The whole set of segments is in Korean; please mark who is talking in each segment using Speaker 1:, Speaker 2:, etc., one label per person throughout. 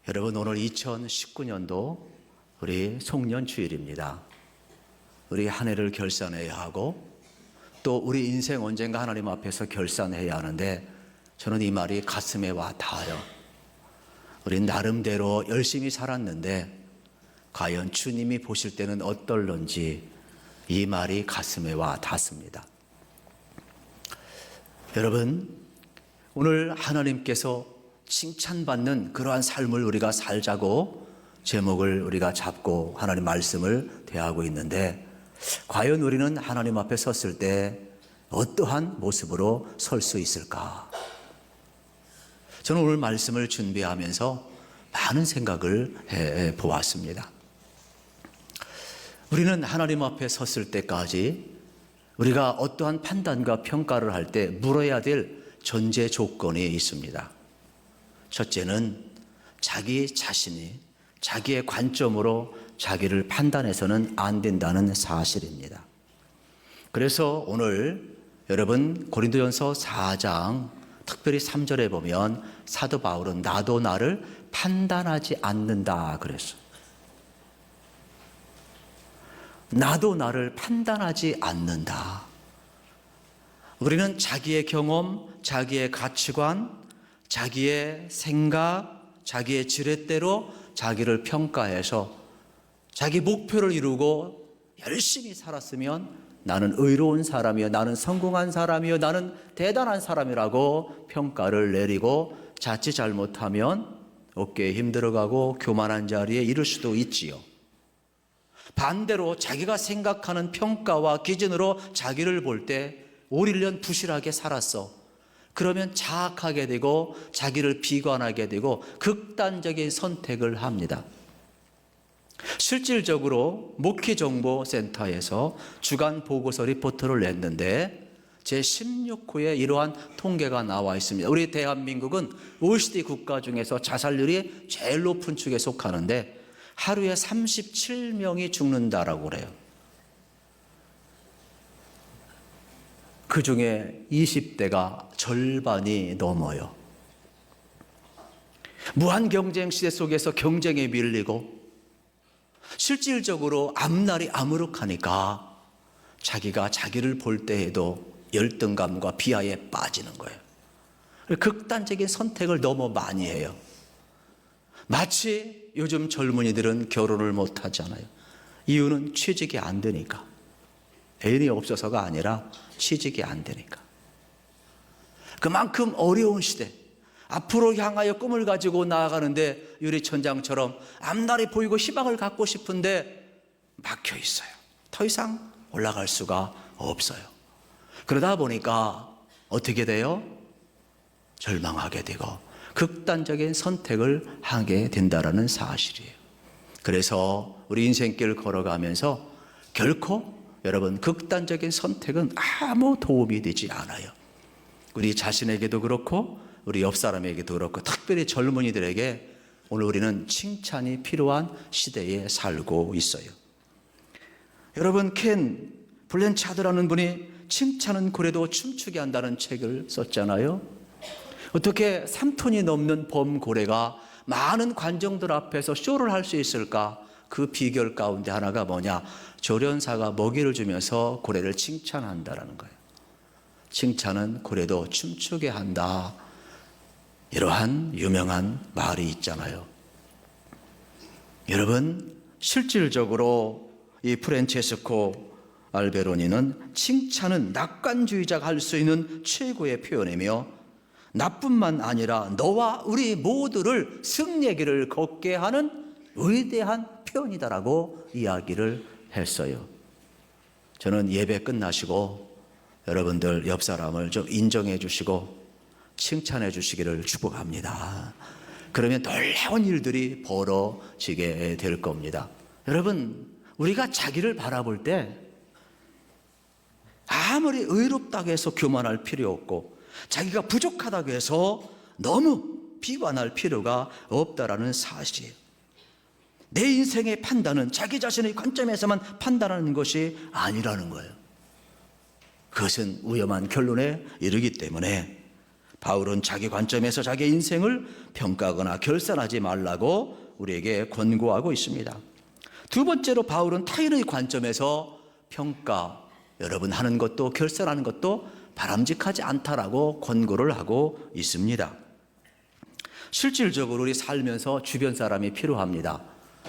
Speaker 1: 여러분, 오늘 2019년도 우리 송년주일입니다. 우리 한 해를 결산해야 하고 또 우리 인생 언젠가 하나님 앞에서 결산해야 하는데, 저는 이 말이 가슴에 와 닿아요. 우린 나름대로 열심히 살았는데 과연 주님이 보실 때는 어떨런지, 이 말이 가슴에 와 닿습니다. 여러분, 오늘 하나님께서 칭찬받는 그러한 삶을 우리가 살자고 제목을 우리가 잡고 하나님 말씀을 대하고 있는데, 과연 우리는 하나님 앞에 섰을 때 어떠한 모습으로 설 수 있을까? 저는 오늘 말씀을 준비하면서 많은 생각을 해 보았습니다. 우리는 하나님 앞에 섰을 때까지 우리가 어떠한 판단과 평가를 할 때 물어야 될 전제 조건이 있습니다. 첫째는 자기 자신이 자기의 관점으로 자기를 판단해서는 안 된다는 사실입니다. 그래서 오늘 여러분, 고린도전서 4장 특별히 3절에 보면 사도 바울은 나도 나를 판단하지 않는다 그랬어요. 나도 나를 판단하지 않는다. 우리는 자기의 경험, 자기의 가치관, 자기의 생각, 자기의 지렛대로 자기를 평가해서 자기 목표를 이루고 열심히 살았으면 나는 의로운 사람이요, 나는 성공한 사람이요, 나는 대단한 사람이라고 평가를 내리고, 자칫 잘못하면 어깨에 힘들어가고 교만한 자리에 이를 수도 있지요. 반대로 자기가 생각하는 평가와 기준으로 자기를 볼 때 올 1년 부실하게 살았어. 그러면 자학하게 되고 자기를 비관하게 되고 극단적인 선택을 합니다. 실질적으로 목회정보센터에서 주간 보고서 리포트를 냈는데 제16호에 이러한 통계가 나와 있습니다. 우리 대한민국은 OECD 국가 중에서 자살률이 제일 높은 축에 속하는데 하루에 37명이 죽는다라고 그래요. 그 중에 20대가 절반이 넘어요. 무한 경쟁 시대 속에서 경쟁에 밀리고 실질적으로 앞날이 암울하니까 자기가 자기를 볼 때에도 열등감과 비하에 빠지는 거예요. 극단적인 선택을 너무 많이 해요. 마치 요즘 젊은이들은 결혼을 못 하잖아요. 이유는 취직이 안 되니까. 애인이 없어서가 아니라 취직이 안 되니까. 그만큼 어려운 시대, 앞으로 향하여 꿈을 가지고 나아가는데 유리천장처럼 앞날이 보이고 희망을 갖고 싶은데 막혀 있어요. 더 이상 올라갈 수가 없어요. 그러다 보니까 어떻게 돼요? 절망하게 되고 극단적인 선택을 하게 된다는 사실이에요. 그래서 우리 인생길 걸어가면서 결코 여러분, 극단적인 선택은 아무 도움이 되지 않아요. 우리 자신에게도 그렇고 우리 옆 사람에게도 그렇고 특별히 젊은이들에게 오늘 우리는 칭찬이 필요한 시대에 살고 있어요. 여러분, 켄 블랜차드라는 분이 칭찬은 고래도 춤추게 한다는 책을 썼잖아요. 어떻게 3톤이 넘는 범고래가 많은 관중들 앞에서 쇼를 할 수 있을까? 그 비결 가운데 하나가 뭐냐? 조련사가 먹이를 주면서 고래를 칭찬한다라는 거예요. 칭찬은 고래도 춤추게 한다. 이러한 유명한 말이 있잖아요. 여러분, 실질적으로 이 프란체스코 알베로니는 칭찬은 낙관주의자가 할 수 있는 최고의 표현이며 나뿐만 아니라 너와 우리 모두를 승리의 길을 걷게 하는 위대한 표현이다라고 이야기를 했어요. 저는 예배 끝나시고 여러분들 옆 사람을 좀 인정해 주시고 칭찬해 주시기를 축복합니다. 그러면 놀라운 일들이 벌어지게 될 겁니다. 여러분, 우리가 자기를 바라볼 때 아무리 의롭다고 해서 교만할 필요 없고 자기가 부족하다고 해서 너무 비관할 필요가 없다라는 사실이에요. 내 인생의 판단은 자기 자신의 관점에서만 판단하는 것이 아니라는 거예요. 그것은 위험한 결론에 이르기 때문에 바울은 자기 관점에서 자기 인생을 평가하거나 결산하지 말라고 우리에게 권고하고 있습니다. 두 번째로 바울은 타인의 관점에서 평가, 여러분 하는 것도 결산하는 것도 바람직하지 않다라고 권고를 하고 있습니다. 실질적으로 우리 살면서 주변 사람이 필요합니다.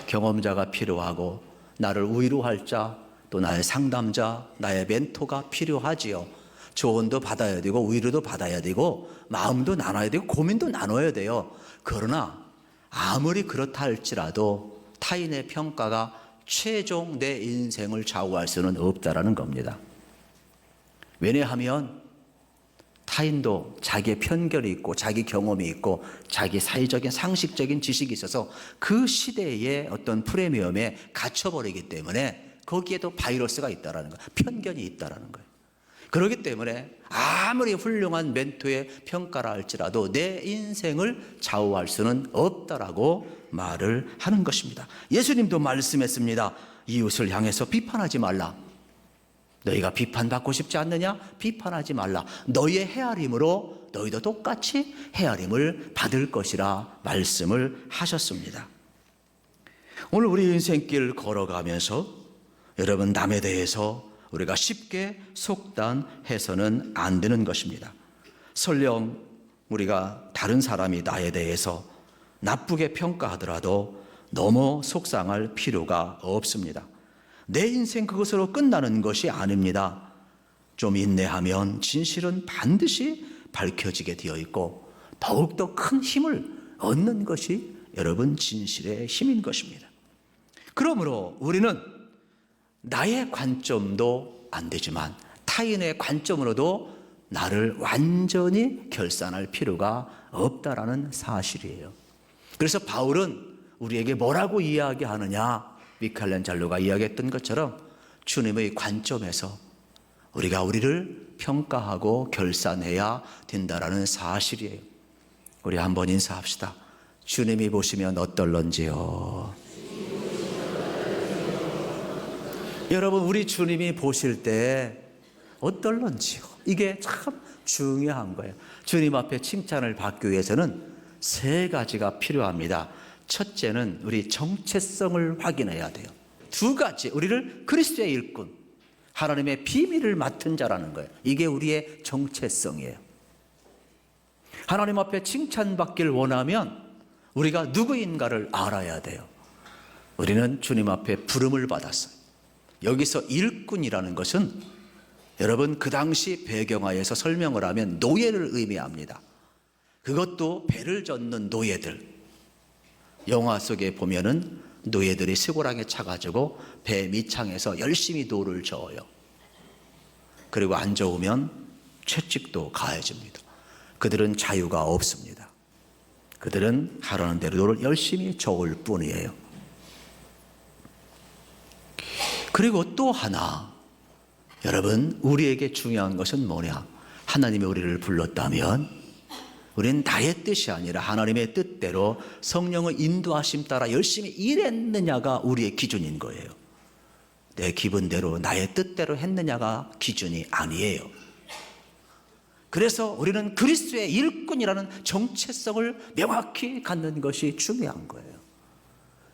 Speaker 1: 경험자가 필요하고 나를 위로할 자, 또 나의 상담자, 나의 멘토가 필요하지요. 조언도 받아야 되고 위로도 받아야 되고 마음도 나눠야 되고 고민도 나눠야 돼요. 그러나 아무리 그렇다 할지라도 타인의 평가가 최종 내 인생을 좌우할 수는 없다라는 겁니다. 왜냐하면 타인도 자기의 편견이 있고 자기 경험이 있고 자기 사회적인 상식적인 지식이 있어서 그 시대의 어떤 프리미엄에 갇혀버리기 때문에 거기에도 바이러스가 있다라는 거예요. 편견이 있다라는 거예요. 그렇기 때문에 아무리 훌륭한 멘토의 평가라 할지라도 내 인생을 좌우할 수는 없다라고 말을 하는 것입니다. 예수님도 말씀했습니다. 이웃을 향해서 비판하지 말라. 너희가 비판받고 싶지 않느냐? 비판하지 말라. 너희의 헤아림으로 너희도 똑같이 헤아림을 받을 것이라 말씀을 하셨습니다. 오늘 우리 인생길 걸어가면서 여러분 남에 대해서 우리가 쉽게 속단해서는 안 되는 것입니다. 설령 우리가 다른 사람이 나에 대해서 나쁘게 평가하더라도 너무 속상할 필요가 없습니다. 내 인생 그것으로 끝나는 것이 아닙니다. 좀 인내하면 진실은 반드시 밝혀지게 되어 있고 더욱더 큰 힘을 얻는 것이 여러분 진실의 힘인 것입니다. 그러므로 우리는 나의 관점도 안 되지만 타인의 관점으로도 나를 완전히 결산할 필요가 없다라는 사실이에요. 그래서 바울은 우리에게 뭐라고 이야기하느냐? 미켈란젤로가 이야기했던 것처럼 주님의 관점에서 우리가 우리를 평가하고 결산해야 된다라는 사실이에요. 우리 한번 인사합시다. 주님이 보시면 어떨런지요? 여러분, 우리 주님이 보실 때 어떨런지요? 이게 참 중요한 거예요. 주님 앞에 칭찬을 받기 위해서는 세 가지가 필요합니다. 첫째는 우리 정체성을 확인해야 돼요. 두 가지, 우리를 그리스도의 일꾼, 하나님의 비밀을 맡은 자라는 거예요. 이게 우리의 정체성이에요. 하나님 앞에 칭찬받길 원하면 우리가 누구인가를 알아야 돼요. 우리는 주님 앞에 부름을 받았어요. 여기서 일꾼이라는 것은 여러분 그 당시 배경하에서 설명을 하면 노예를 의미합니다. 그것도 배를 젓는 노예들. 영화 속에 보면은 노예들이 쇠고랑에 차가지고 배 밑창에서 열심히 노를 저어요. 그리고 안 저으면 채찍도 가해집니다. 그들은 자유가 없습니다. 그들은 하라는 대로 노를 열심히 저을 뿐이에요. 그리고 또 하나, 여러분 우리에게 중요한 것은 뭐냐? 하나님이 우리를 불렀다면 우리는 나의 뜻이 아니라 하나님의 뜻대로 성령의 인도하심 따라 열심히 일했느냐가 우리의 기준인 거예요. 내 기분대로 나의 뜻대로 했느냐가 기준이 아니에요. 그래서 우리는 그리스도의 일꾼이라는 정체성을 명확히 갖는 것이 중요한 거예요.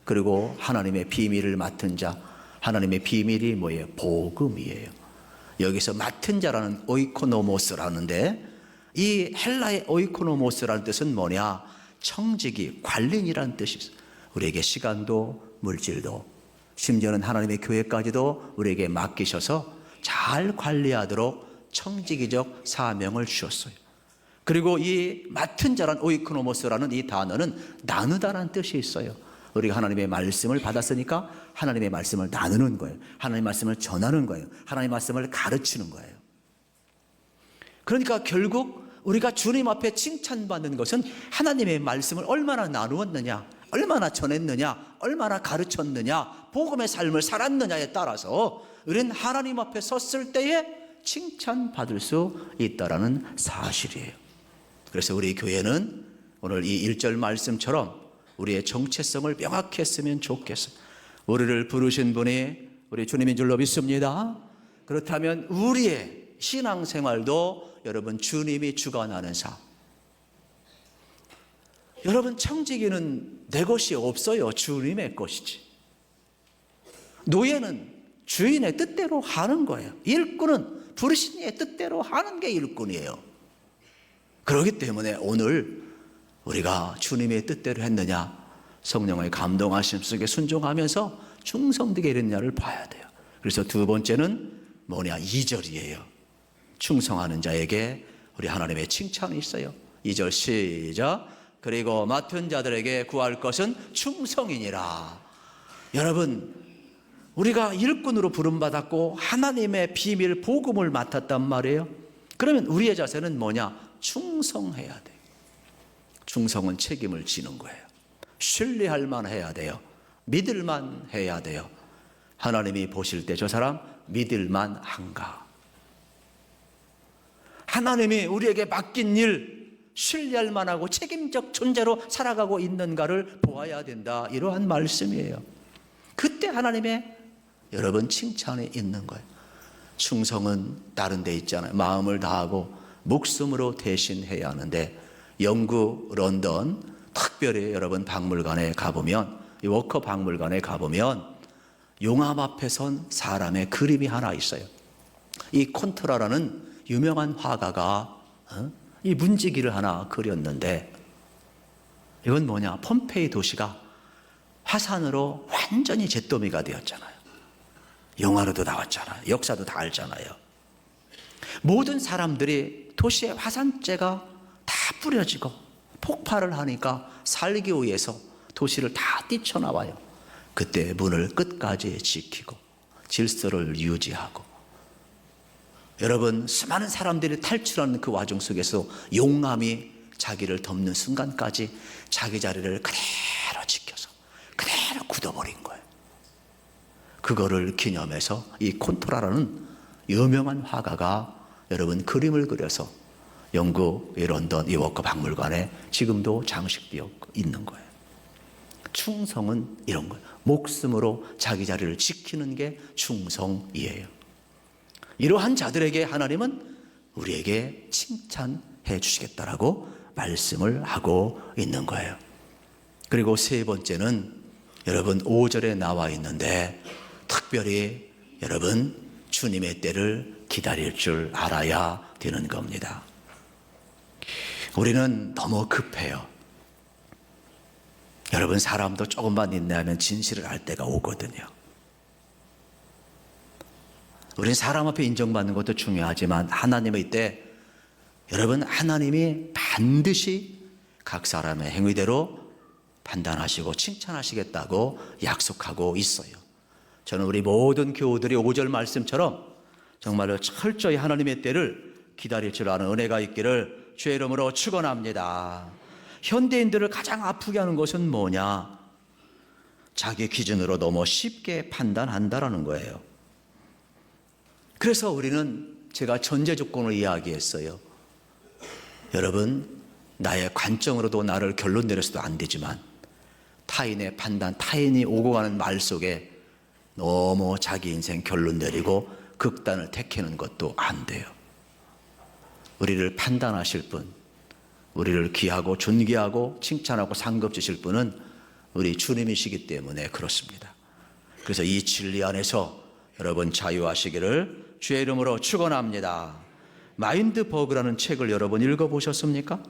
Speaker 1: 그리고 하나님의 비밀을 맡은 자, 하나님의 비밀이 뭐예요? 복음이에요. 여기서 맡은 자라는 오이코노모스라는데 이 헬라의 오이코노모스라는 뜻은 뭐냐? 청지기, 관리인이라는 뜻이 있어요. 우리에게 시간도 물질도 심지어는 하나님의 교회까지도 우리에게 맡기셔서 잘 관리하도록 청지기적 사명을 주셨어요. 그리고 이 맡은 자란 오이코노모스라는 이 단어는 나누다라는 뜻이 있어요. 우리가 하나님의 말씀을 받았으니까 하나님의 말씀을 나누는 거예요. 하나님의 말씀을 전하는 거예요. 하나님의 말씀을 가르치는 거예요. 그러니까 결국 우리가 주님 앞에 칭찬받는 것은 하나님의 말씀을 얼마나 나누었느냐, 얼마나 전했느냐, 얼마나 가르쳤느냐, 복음의 삶을 살았느냐에 따라서 우리는 하나님 앞에 섰을 때에 칭찬받을 수 있다라는 사실이에요. 그래서 우리 교회는 오늘 이 1절 말씀처럼 우리의 정체성을 명확히 했으면 좋겠어요. 우리를 부르신 분이 우리 주님인 줄로 믿습니다. 그렇다면 우리의 신앙생활도 여러분 주님이 주관하는 삶, 여러분, 청지기는 내 것이 없어요. 주님의 것이지. 노예는 주인의 뜻대로 하는 거예요. 일꾼은 불신의 뜻대로 하는 게 일꾼이에요. 그렇기 때문에 오늘 우리가 주님의 뜻대로 했느냐, 성령의 감동하심 속에 순종하면서 충성되게 이랬냐를 봐야 돼요. 그래서 두 번째는 뭐냐, 2절이에요. 충성하는 자에게 우리 하나님의 칭찬이 있어요. 2절 시작. 그리고 맡은 자들에게 구할 것은 충성이니라. 여러분, 우리가 일꾼으로 부름받았고 하나님의 비밀 복음을 맡았단 말이에요. 그러면 우리의 자세는 뭐냐? 충성해야 돼요. 충성은 책임을 지는 거예요. 신뢰할 만 해야 돼요. 믿을 만 해야 돼요. 하나님이 보실 때 저 사람 믿을 만 한가? 하나님이 우리에게 맡긴 일 신뢰할 만하고 책임적 존재로 살아가고 있는가를 보아야 된다. 이러한 말씀이에요. 그때 하나님의 여러분 칭찬이 있는 거예요. 충성은 다른 데 있잖아요. 마음을 다하고 목숨으로 대신해야 하는데, 영국 런던 특별히 여러분 박물관에 가보면, 이 워커 박물관에 가보면 용암 앞에 선 사람의 그림이 하나 있어요. 이 콘트라라는 유명한 화가가 이 문지기를 하나 그렸는데, 이건 뭐냐, 폼페이 도시가 화산으로 완전히 잿더미가 되었잖아요. 영화로도 나왔잖아요. 역사도 다 알잖아요. 모든 사람들이 도시의 화산재가 다 뿌려지고 폭발을 하니까 살기 위해서 도시를 다 뛰쳐나와요. 그때 문을 끝까지 지키고 질서를 유지하고, 여러분, 수많은 사람들이 탈출하는 그 와중 속에서 용암이 자기를 덮는 순간까지 자기 자리를 그대로 지켜서 그대로 굳어버린 거예요. 그거를 기념해서 이 콘토라라는 유명한 화가가 여러분 그림을 그려서 영국 런던 이 워커 박물관에 지금도 장식되어 있는 거예요. 충성은 이런 거예요. 목숨으로 자기 자리를 지키는 게 충성이에요. 이러한 자들에게 하나님은 우리에게 칭찬해 주시겠다라고 말씀을 하고 있는 거예요. 그리고 세 번째는 여러분 5절에 나와 있는데, 특별히 여러분 주님의 때를 기다릴 줄 알아야 되는 겁니다. 우리는 너무 급해요. 여러분, 사람도 조금만 인내하면 진실을 알 때가 오거든요. 우리는 사람 앞에 인정받는 것도 중요하지만 하나님의 때, 여러분, 하나님이 반드시 각 사람의 행위대로 판단하시고 칭찬하시겠다고 약속하고 있어요. 저는 우리 모든 교우들이 5절 말씀처럼 정말로 철저히 하나님의 때를 기다릴 줄 아는 은혜가 있기를 주의 이름으로 축원합니다. 현대인들을 가장 아프게 하는 것은 뭐냐? 자기 기준으로 너무 쉽게 판단한다라는 거예요. 그래서 우리는, 제가 전제 조건을 이야기했어요. 여러분, 나의 관점으로도 나를 결론 내려서도 안 되지만 타인의 판단, 타인이 오고 가는 말 속에 너무 자기 인생 결론 내리고 극단을 택하는 것도 안 돼요. 우리를 판단하실 분, 우리를 귀하고 존귀하고 칭찬하고 상급 주실 분은 우리 주님이시기 때문에 그렇습니다. 그래서 이 진리 안에서 여러분 자유하시기를 주의 이름으로 축원합니다. 마인드버그라는 책을 여러분 읽어보셨습니까?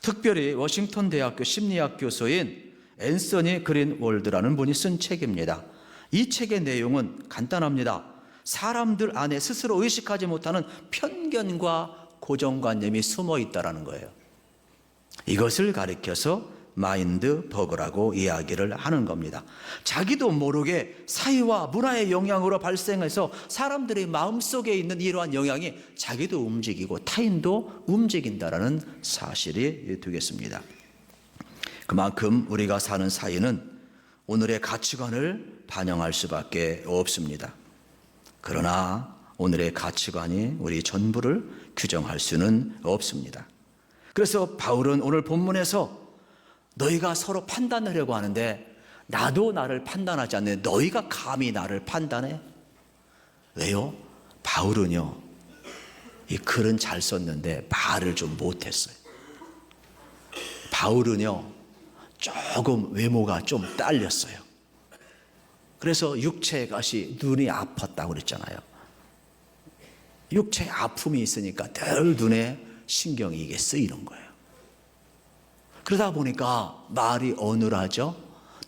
Speaker 1: 특별히 워싱턴 대학교 심리학 교수인 앤서니 그린월드라는 분이 쓴 책입니다. 이 책의 내용은 간단합니다. 사람들 안에 스스로 의식하지 못하는 편견과 고정관념이 숨어 있다는 거예요. 이것을 가리켜서 마인드 버그라고 이야기를 하는 겁니다. 자기도 모르게 사회와 문화의 영향으로 발생해서 사람들의 마음속에 있는 이러한 영향이 자기도 움직이고 타인도 움직인다라는 사실이 되겠습니다. 그만큼 우리가 사는 사회는 오늘의 가치관을 반영할 수밖에 없습니다. 그러나 오늘의 가치관이 우리 전부를 규정할 수는 없습니다. 그래서 바울은 오늘 본문에서 너희가 서로 판단하려고 하는데 나도 나를 판단하지 않는데 너희가 감히 나를 판단해? 왜요? 바울은요, 이 글은 잘 썼는데 말을 좀 못했어요. 바울은요, 조금 외모가 좀 딸렸어요. 그래서 육체의 것이 눈이 아팠다고 그랬잖아요. 육체에 아픔이 있으니까 늘 눈에 신경이 이게 쓰이는 거예요. 그러다 보니까 말이 어눌하죠.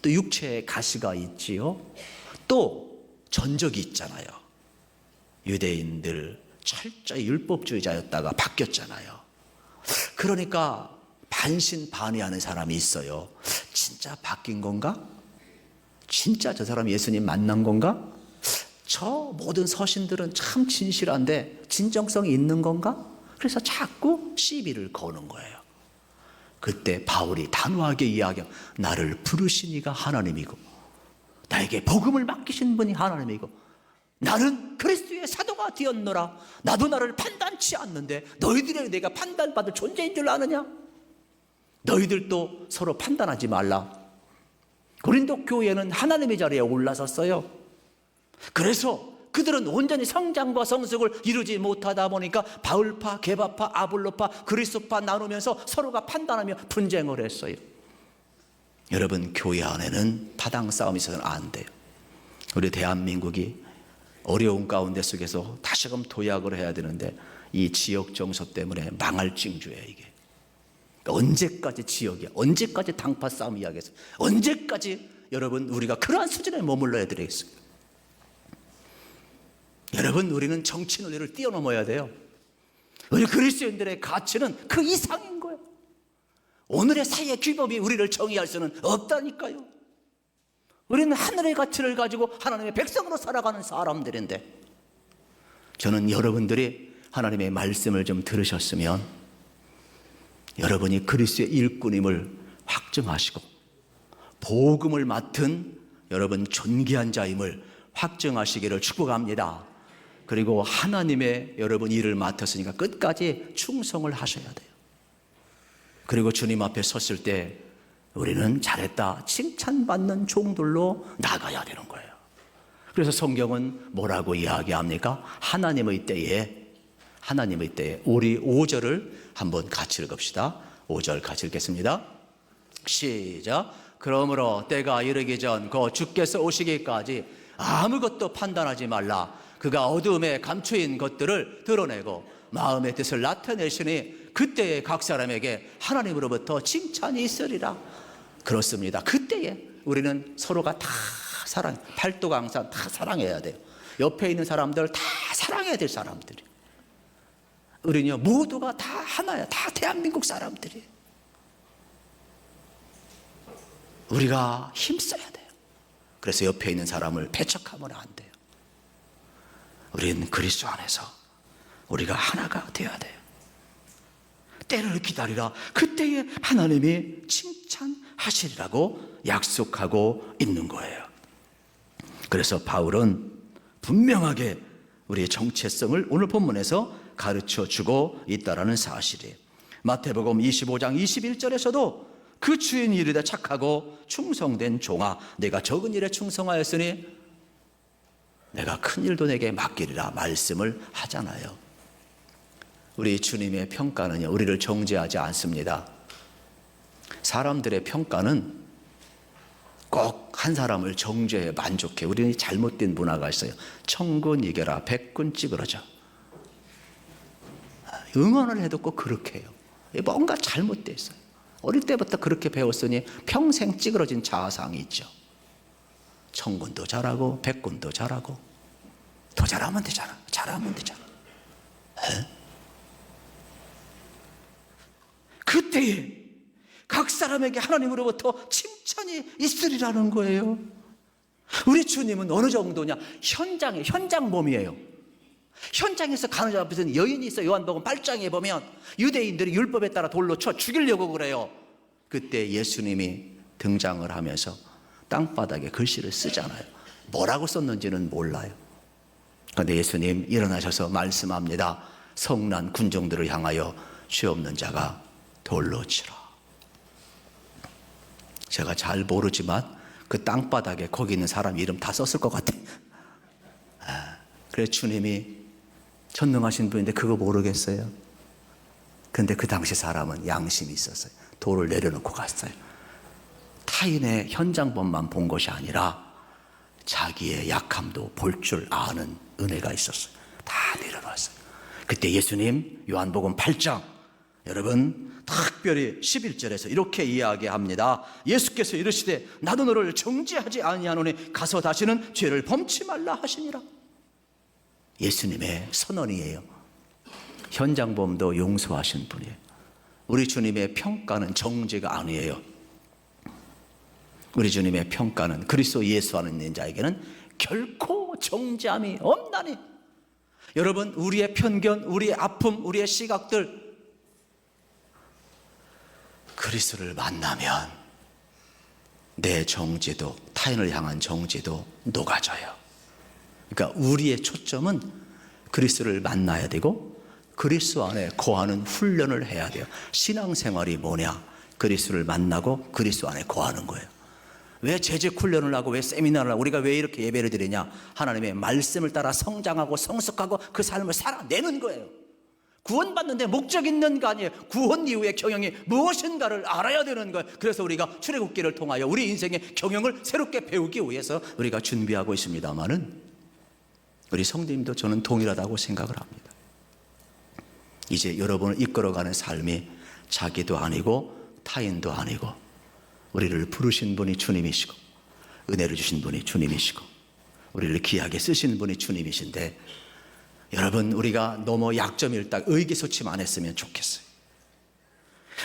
Speaker 1: 또 육체에 가시가 있지요. 또 전적이 있잖아요. 유대인들 철저히 율법주의자였다가 바뀌었잖아요. 그러니까 반신반의하는 사람이 있어요. 진짜 바뀐 건가? 진짜 저 사람 예수님 만난 건가? 저 모든 서신들은 참 진실한데 진정성이 있는 건가? 그래서 자꾸 시비를 거는 거예요. 그때 바울이 단호하게 이야기하고, 나를 부르신 이가 하나님이고 나에게 복음을 맡기신 분이 하나님이고 나는 그리스도의 사도가 되었노라. 나도 나를 판단치 않는데 너희들이 내가 판단받을 존재인 줄 아느냐? 너희들도 서로 판단하지 말라. 고린도 교회는 하나님의 자리에 올라섰어요. 그래서 그들은 온전히 성장과 성숙을 이루지 못하다 보니까 바울파, 게바파, 아볼로파, 그리스도파 나누면서 서로가 판단하며 분쟁을 했어요. 여러분, 교회 안에는 파당 싸움이 있어서는 안 돼요. 우리 대한민국이 어려운 가운데 속에서 다시금 도약을 해야 되는데 이 지역 정서 때문에 망할 징조예요. 이게 언제까지 지역이야? 언제까지 당파 싸움 이야기해서 언제까지 여러분 우리가 그러한 수준에 머물러야 되겠습니까? 여러분, 우리는 정치 논리를 뛰어넘어야 돼요. 우리 그리스도인들의 가치는 그 이상인 거예요. 오늘의 사회 규범이 우리를 정의할 수는 없다니까요. 우리는 하늘의 가치를 가지고 하나님의 백성으로 살아가는 사람들인데, 저는 여러분들이 하나님의 말씀을 좀 들으셨으면 여러분이 그리스도의 일꾼임을 확증하시고 복음을 맡은 여러분 존귀한 자임을 확증하시기를 축복합니다. 그리고 하나님의 여러분 일을 맡았으니까 끝까지 충성을 하셔야 돼요. 그리고 주님 앞에 섰을 때 우리는 잘했다 칭찬받는 종들로 나가야 되는 거예요. 그래서 성경은 뭐라고 이야기합니까? 하나님의 때에 우리 5절을 한번 같이 읽읍시다. 5절 같이 읽겠습니다. 시작. 그러므로 때가 이르기 전 곧 주께서 오시기까지 아무것도 판단하지 말라. 그가 어두움에 감추인 것들을 드러내고 마음의 뜻을 나타내시니 그때에 각 사람에게 하나님으로부터 칭찬이 있으리라. 그렇습니다. 그때에 우리는 서로가 다 사랑, 팔도강산 다 사랑해야 돼요. 옆에 있는 사람들 다 사랑해야 될 사람들이. 우리는요 모두가 다 하나야. 다 대한민국 사람들이. 우리가 힘써야 돼요. 그래서 옆에 있는 사람을 배척하면 안 돼요. 우리는 그리스도 안에서 우리가 하나가 되어야 돼요. 때를 기다리라. 그때에 하나님이 칭찬하시리라고 약속하고 있는 거예요. 그래서 바울은 분명하게 우리의 정체성을 오늘 본문에서 가르쳐 주고 있다는 사실이에요. 마태복음 25장 21절에서도 그 주인이 이르되 착하고 충성된 종아, 내가 적은 일에 충성하였으니 내가 큰 일도 내게 맡기리라 말씀을 하잖아요. 우리 주님의 평가는요 우리를 정죄하지 않습니다. 사람들의 평가는 꼭 한 사람을 정죄해 만족해. 우리는 잘못된 문화가 있어요. 천군 이겨라 백군 찌그러져. 응원을 해도 꼭 그렇게 해요. 뭔가 잘못되어 있어요. 어릴 때부터 그렇게 배웠으니 평생 찌그러진 자아상이 있죠. 천군도 잘하고 백군도 잘하고 더 잘하면 되잖아. 잘하면 되잖아. 그때에 각 사람에게 하나님으로부터 칭찬이 있으리라는 거예요. 우리 주님은 어느 정도냐? 현장범이에요. 현장에서 간호자 앞에서는 여인이 있어요. 요한복음 8장에 보면 유대인들이 율법에 따라 돌로 쳐 죽이려고 그래요. 그때 예수님이 등장을 하면서 땅바닥에 글씨를 쓰잖아요. 뭐라고 썼는지는 몰라요. 그런데 예수님 일어나셔서 말씀합니다. 성난 군종들을 향하여 죄 없는 자가 돌로 치라. 제가 잘 모르지만 그 땅바닥에 거기 있는 사람 이름 다 썼을 것 같아요. 그래서 주님이 전능하신 분인데 그거 모르겠어요. 그런데 그 당시 사람은 양심이 있었어요. 돌을 내려놓고 갔어요. 타인의 현장범만 본 것이 아니라 자기의 약함도 볼 줄 아는 은혜가 있었어요. 다 내려놨어요. 그때 예수님 요한복음 8장, 여러분 특별히 11절에서 이렇게 이야기합니다. 예수께서 이르시되 나도 너를 정죄하지 아니하노니 가서 다시는 죄를 범치 말라 하시니라. 예수님의 선언이에요. 현장범도 용서하신 분이에요. 우리 주님의 평가는 정죄가 아니에요. 우리 주님의 평가는 그리스도 예수 안에 있는 자에게는 결코 정죄함이 없나니. 여러분, 우리의 편견, 우리의 아픔, 우리의 시각들, 그리스도를 만나면 내 정죄도, 타인을 향한 정죄도 녹아져요. 그러니까 우리의 초점은 그리스도를 만나야 되고 그리스도 안에 거하는 훈련을 해야 돼요. 신앙생활이 뭐냐? 그리스도를 만나고 그리스도 안에 거하는 거예요. 왜 재직 훈련을 하고 왜 세미나를 하고 우리가 왜 이렇게 예배를 드리냐? 하나님의 말씀을 따라 성장하고 성숙하고 그 삶을 살아내는 거예요. 구원받는데 목적 있는 거 아니에요. 구원 이후의 경영이 무엇인가를 알아야 되는 거예요. 그래서 우리가 출애굽기를 통하여 우리 인생의 경영을 새롭게 배우기 위해서 우리가 준비하고 있습니다마는, 우리 성도님도 저는 동일하다고 생각을 합니다. 이제 여러분을 이끌어가는 삶이 자기도 아니고 타인도 아니고 우리를 부르신 분이 주님이시고 은혜를 주신 분이 주님이시고 우리를 귀하게 쓰시는 분이 주님이신데, 여러분 우리가 너무 약점일딱 의기소침 안 했으면 좋겠어요.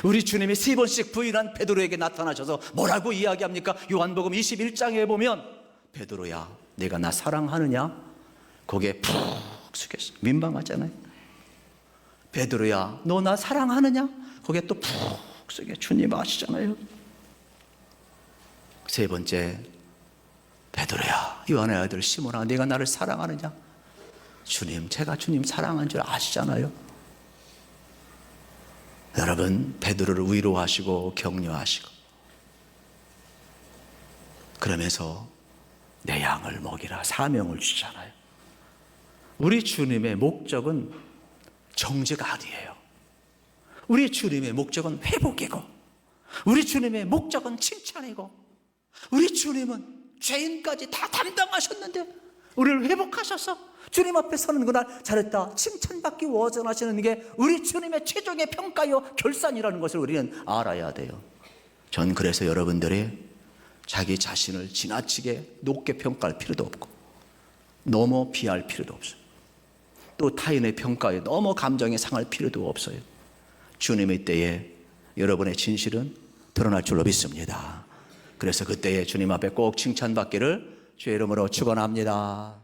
Speaker 1: 우리 주님이 3번씩 부인한 베드로에게 나타나셔서 뭐라고 이야기합니까? 요한복음 21장에 보면 베드로야 내가 나 사랑하느냐? 거기에 푹 숙였어요. 민망하잖아요. 베드로야 너 나 사랑하느냐? 거기에 또 푹 숙여. 주님 아시잖아요. 3번째, 베드로야 요한의 아들 시몬아 네가 나를 사랑하느냐? 주님, 제가 주님 사랑한 줄 아시잖아요. 여러분, 베드로를 위로하시고 격려하시고 그러면서 내 양을 먹이라 사명을 주잖아요. 우리 주님의 목적은 정죄가 아니에요. 우리 주님의 목적은 회복이고 우리 주님의 목적은 칭찬이고 우리 주님은 죄인까지 다 담당하셨는데 우리를 회복하셔서 주님 앞에 서는 그날 잘했다 칭찬받기 원하시는 게 우리 주님의 최종의 평가요 결산이라는 것을 우리는 알아야 돼요. 전 그래서 여러분들이 자기 자신을 지나치게 높게 평가할 필요도 없고 너무 비할 필요도 없어요. 또 타인의 평가에 너무 감정이 상할 필요도 없어요. 주님의 때에 여러분의 진실은 드러날 줄로 믿습니다. 그래서 그때에 주님 앞에 꼭 칭찬받기를 주의 이름으로 축원합니다.